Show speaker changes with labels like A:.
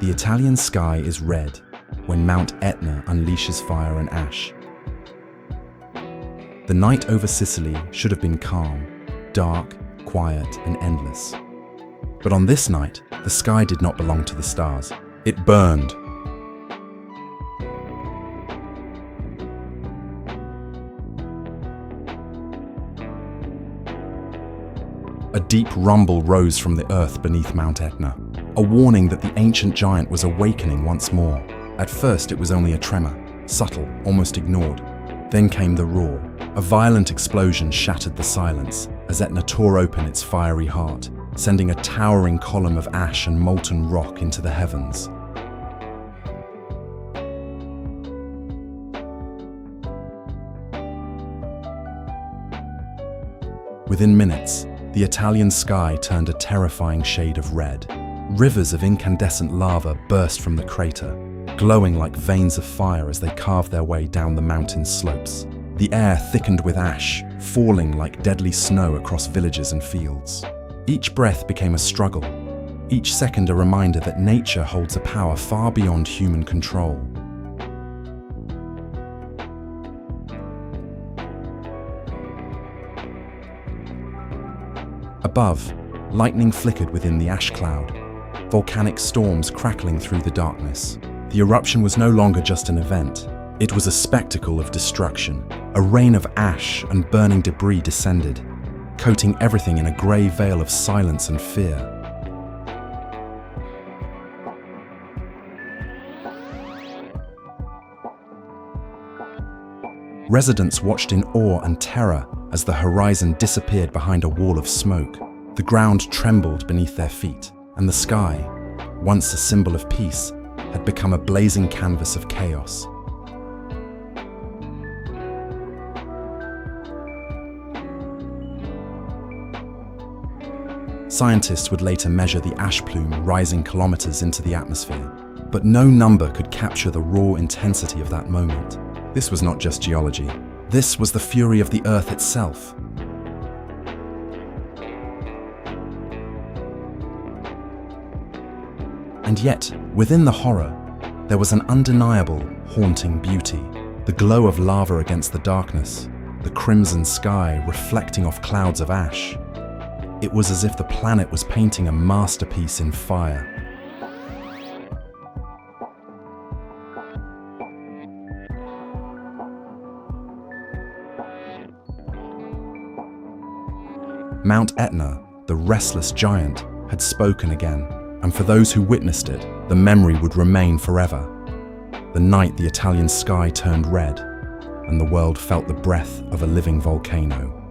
A: The Italian sky is red when Mount Etna unleashes fire and ash. The night over Sicily should have been calm, dark, quiet, and endless. But on this night, the sky did not belong to the stars. It burned. A deep rumble rose from the earth beneath Mount Etna, a warning that the ancient giant was awakening once more. At first, it was only a tremor, subtle, almost ignored. Then came the roar. A violent explosion shattered the silence as Etna tore open its fiery heart, sending a towering column of ash and molten rock into the heavens. Within minutes, the Italian sky turned a terrifying shade of red. Rivers of incandescent lava burst from the crater, glowing like veins of fire as they carved their way down the mountain slopes. The air thickened with ash, falling like deadly snow across villages and fields. Each breath became a struggle, each second a reminder that nature holds a power far beyond human control. Above, lightning flickered within the ash cloud, volcanic storms crackling through the darkness. The eruption was no longer just an event. It was a spectacle of destruction. A rain of ash and burning debris descended, coating everything in a grey veil of silence and fear. Residents watched in awe and terror as the horizon disappeared behind a wall of smoke. The ground trembled beneath their feet, and the sky, once a symbol of peace, had become a blazing canvas of chaos. Scientists would later measure the ash plume rising kilometers into the atmosphere, but no number could capture the raw intensity of that moment. This was not just geology. This was the fury of the Earth itself. And yet, within the horror, there was an undeniable, haunting beauty. The glow of lava against the darkness, the crimson sky reflecting off clouds of ash. It was as if the planet was painting a masterpiece in fire. Mount Etna, the restless giant, had spoken again, and for those who witnessed it, the memory would remain forever. The night the Italian sky turned red, and the world felt the breath of a living volcano.